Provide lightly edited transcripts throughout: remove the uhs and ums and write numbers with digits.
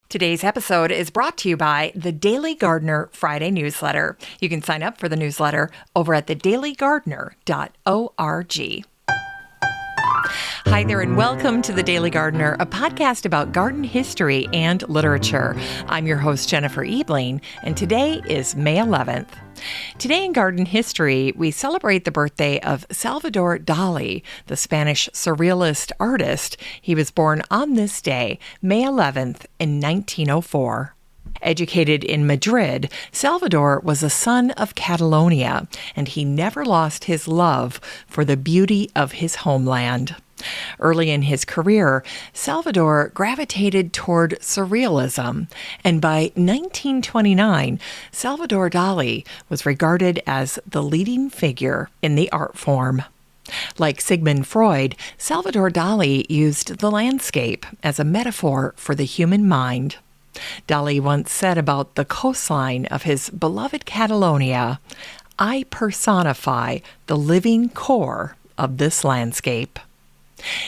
Today's episode is brought to you by the Daily Gardener Friday newsletter. You can sign up for the newsletter over at thedailygardener.org. Hi there, and welcome to The Daily Gardener, a podcast about garden history and literature. I'm your host, Jennifer Ebling, and today is May 11th. Today in garden history, we celebrate the birthday of Salvador Dalí, the Spanish surrealist artist. He was born on this day, May 11th, in 1904. Educated in Madrid, Salvador was a son of Catalonia, and he never lost his love for the beauty of his homeland. Early in his career, Salvador gravitated toward surrealism, and by 1929, Salvador Dalí was regarded as the leading figure in the art form. Like Sigmund Freud, Salvador Dalí used the landscape as a metaphor for the human mind. Dalí once said about the coastline of his beloved Catalonia, "I personify the living core of this landscape."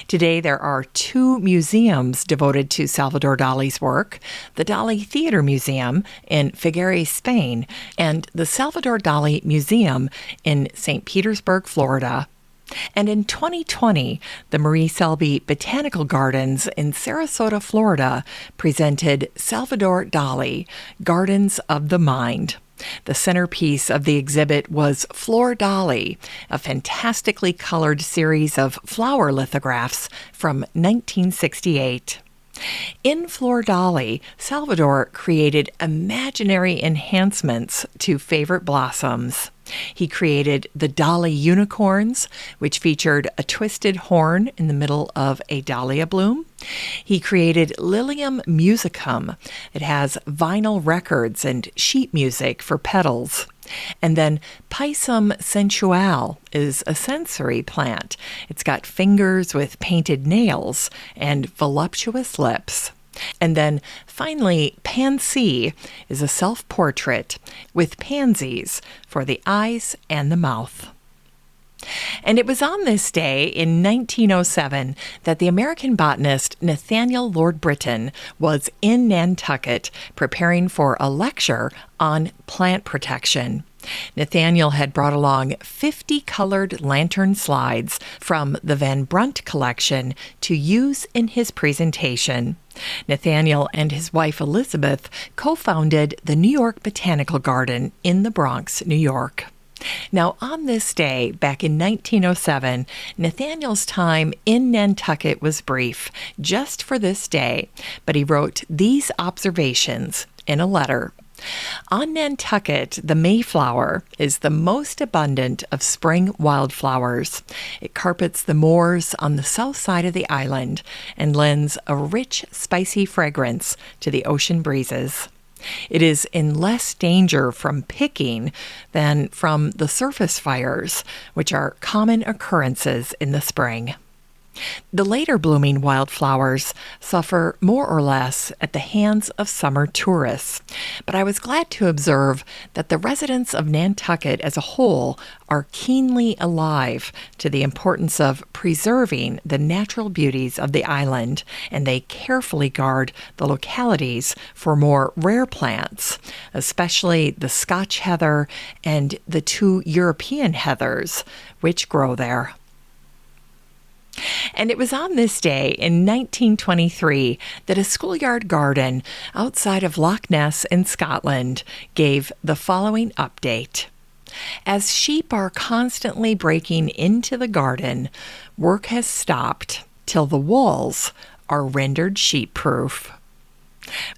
Today, there are two museums devoted to Salvador Dalí's work, the Dalí Theater Museum in Figueres, Spain, and the Salvador Dalí Museum in St. Petersburg, Florida. And in 2020, the Marie Selby Botanical Gardens in Sarasota, Florida, presented Salvador Dalí, Gardens of the Mind. The centerpiece of the exhibit was Flor Dalí, a fantastically colored series of flower lithographs from 1968. In Flor Dalí, Salvador created imaginary enhancements to favorite blossoms. He created the Dalí unicorns, which featured a twisted horn in the middle of a dahlia bloom. He created Lilium musicum. It has vinyl records and sheet music for petals. And then Pisum sensuale is a sensory plant. It's got fingers with painted nails and voluptuous lips. And then finally, Pansy is a self-portrait with pansies for the eyes and the mouth. And it was on this day in 1907 that the American botanist Nathaniel Lord Britton was in Nantucket preparing for a lecture on plant protection. Nathaniel had brought along 50 colored lantern slides from the Van Brunt collection to use in his presentation. Nathaniel and his wife Elizabeth co-founded the New York Botanical Garden in the Bronx, New York. Now, on this day, back in 1907, Nathaniel's time in Nantucket was brief, just for this day, but he wrote these observations in a letter. On Nantucket, the Mayflower is the most abundant of spring wildflowers. It carpets the moors on the south side of the island and lends a rich, spicy fragrance to the ocean breezes. It is in less danger from picking than from the surface fires, which are common occurrences in the spring. The later blooming wildflowers suffer more or less at the hands of summer tourists, but I was glad to observe that the residents of Nantucket as a whole are keenly alive to the importance of preserving the natural beauties of the island, and they carefully guard the localities for more rare plants, especially the Scotch heather and the two European heathers, which grow there. And it was on this day in 1923 that a schoolyard garden outside of Loch Ness in Scotland gave the following update. As sheep are constantly breaking into the garden, work has stopped till the walls are rendered sheep-proof.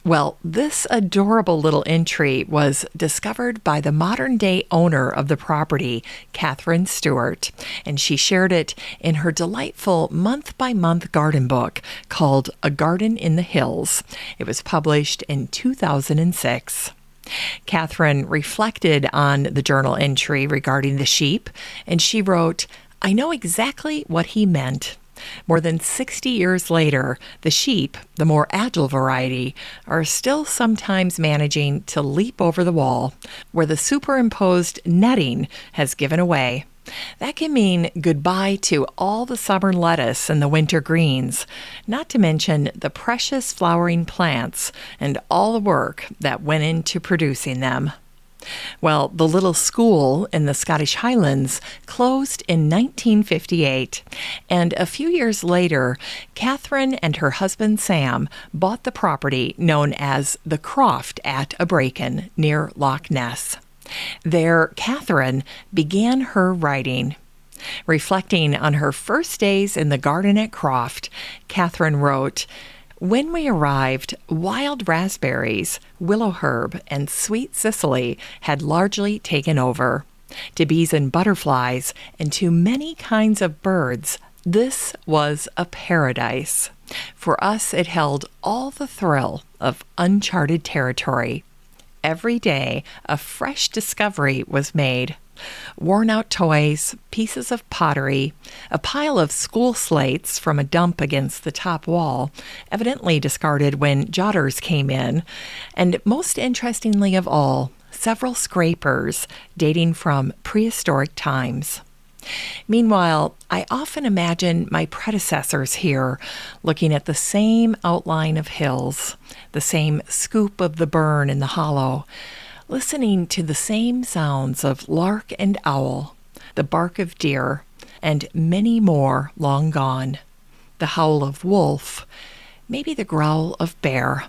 Well, this adorable little entry was discovered by the modern-day owner of the property, Katharine Stewart, and she shared it in her delightful month-by-month garden book called A Garden in the Hills. It was published in 2006. Katharine reflected on the journal entry regarding the sheep, and she wrote, "I know exactly what he meant. More than 60 years later, the sheep, the more agile variety, are still sometimes managing to leap over the wall where the superimposed netting has given away. That can mean goodbye to all the summer lettuce and the winter greens, not to mention the precious flowering plants and all the work that went into producing them. Well, the little school in the Scottish Highlands closed in 1958, and a few years later, Katharine and her husband Sam bought the property known as the Croft at Britton near Loch Ness. There, Katharine began her writing. Reflecting on her first days in the garden at Croft, Katharine wrote, "When we arrived, wild raspberries, willow herb, and sweet cicely had largely taken over. To bees and butterflies, and to many kinds of birds, this was a paradise. For us, it held all the thrill of uncharted territory. Every day, a fresh discovery was made. Worn-out toys, pieces of pottery, a pile of school slates from a dump against the top wall, evidently discarded when jotters came in, and most interestingly of all, several scrapers dating from prehistoric times." Meanwhile, I often imagine my predecessors here looking at the same outline of hills, the same scoop of the burn in the hollow, listening to the same sounds of lark and owl, the bark of deer, and many more long gone, the howl of wolf, maybe the growl of bear.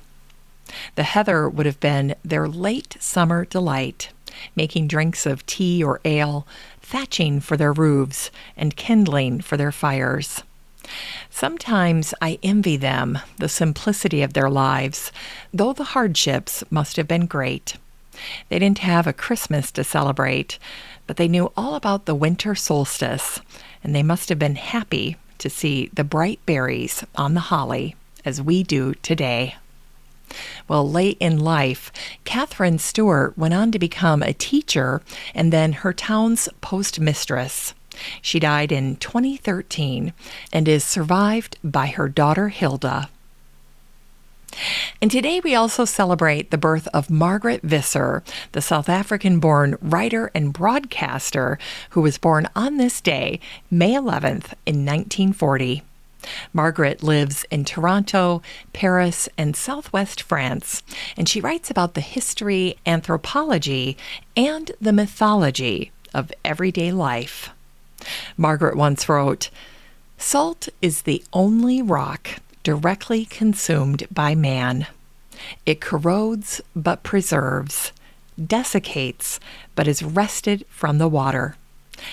The heather would have been their late summer delight, making drinks of tea or ale, thatching for their roofs, and kindling for their fires. Sometimes I envy them the simplicity of their lives, though the hardships must have been great. They didn't have a Christmas to celebrate, but they knew all about the winter solstice, and they must have been happy to see the bright berries on the holly, as we do today. Well, late in life, Katharine Stewart went on to become a teacher and then her town's postmistress. She died in 2013 and is survived by her daughter Hilda. And today we also celebrate the birth of Margaret Visser, the South African-born writer and broadcaster who was born on this day, May 11th, in 1940. Margaret lives in Toronto, Paris, and southwest France, and she writes about the history, anthropology, and the mythology of everyday life. Margaret once wrote, "Salt is the only rock directly consumed by man. It corrodes but preserves, desiccates but is wrested from the water.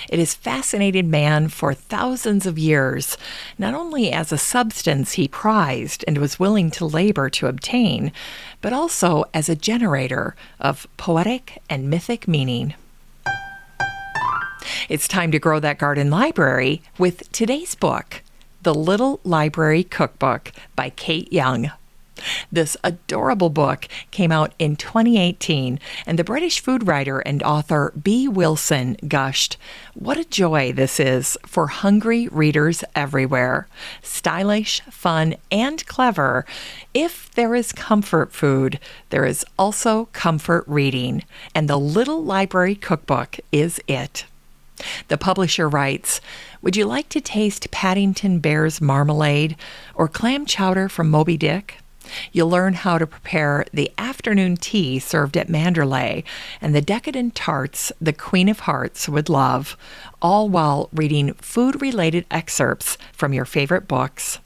It has fascinated man for thousands of years, not only as a substance he prized and was willing to labor to obtain, but also as a generator of poetic and mythic meaning." It's time to grow that garden library with today's book, The Littl Library Cookbook by Kate Young. This adorable book came out in 2018, and the British food writer and author B. Wilson gushed, "What a joy this is for hungry readers everywhere. Stylish, fun, and clever. If there is comfort food, there is also comfort reading, and the Littl Library Cookbook is it." The publisher writes, "Would you like to taste Paddington Bear's marmalade or clam chowder from Moby Dick? You'll learn how to prepare the afternoon tea served at Manderley and the decadent tarts the Queen of Hearts would love, all while reading food-related excerpts from your favorite books."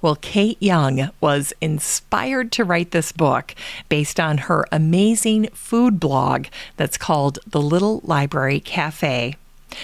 Well, Kate Young was inspired to write this book based on her amazing food blog that's called The Littl Library Cafe.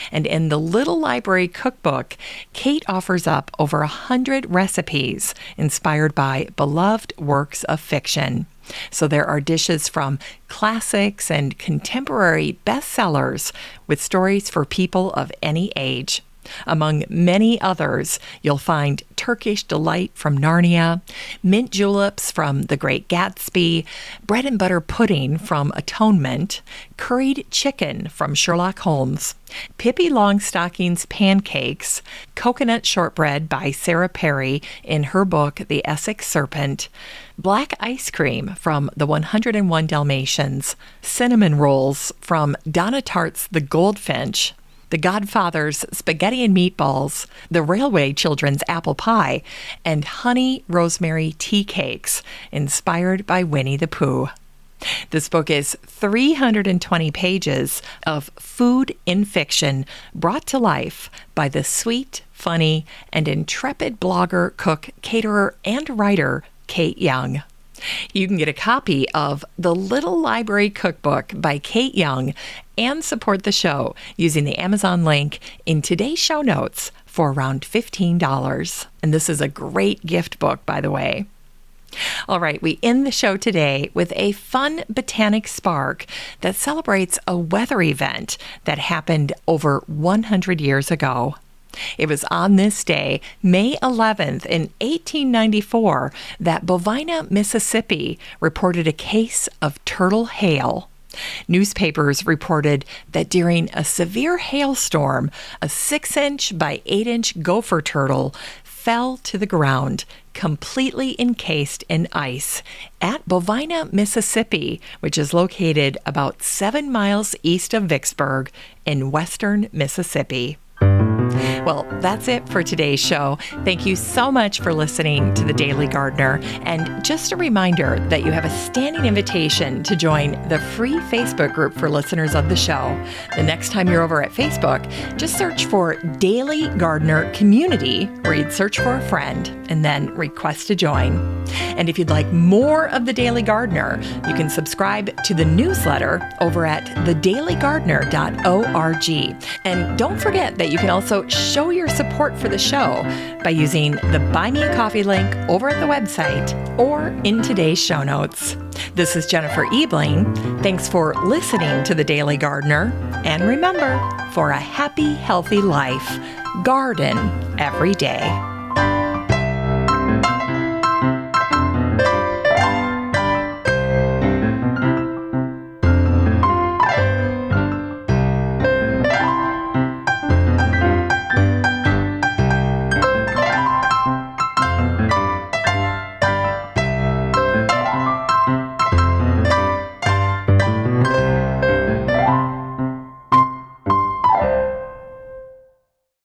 And in the Littl Library Cookbook, Kate offers up over 100 recipes inspired by beloved works of fiction. So there are dishes from classics and contemporary bestsellers with stories for people of any age. Among many others, you'll find Turkish delight from Narnia, mint juleps from The Great Gatsby, bread and butter pudding from Atonement, curried chicken from Sherlock Holmes, Pippi Longstocking's pancakes, coconut shortbread by Sarah Perry in her book The Essex Serpent, black ice cream from The 101 Dalmatians, cinnamon rolls from Donna Tartt's The Goldfinch, The Godfather's spaghetti and meatballs, The Railway Children's apple pie, and honey rosemary tea cakes, inspired by Winnie the Pooh. This book is 320 pages of food in fiction brought to life by the sweet, funny, and intrepid blogger, cook, caterer, and writer Kate Young. You can get a copy of The Littl Library Cookbook by Kate Young and support the show using the Amazon link in today's show notes for around $15. And this is a great gift book, by the way. All right, we end the show today with a fun botanic spark that celebrates a weather event that happened over 100 years ago. It was on this day, May 11th in 1894, that Bovina, Mississippi reported a case of turtle hail. Newspapers reported that during a severe hailstorm, a 6-inch by 8-inch gopher turtle fell to the ground, completely encased in ice, at Bovina, Mississippi, which is located about 7 miles east of Vicksburg in western Mississippi. Well, that's it for today's show. Thank you so much for listening to The Daily Gardener. And just a reminder that you have a standing invitation to join the free Facebook group for listeners of the show. The next time you're over at Facebook, just search for Daily Gardener Community, where you'd search for a friend and then request to join. And if you'd like more of The Daily Gardener, you can subscribe to the newsletter over at thedailygardener.org. And don't forget that you can also show your support for the show by using the Buy Me a Coffee link over at the website or in today's show notes. This is Jennifer Ebling. Thanks for listening to The Daily Gardener. And remember, for a happy, healthy life, garden every day.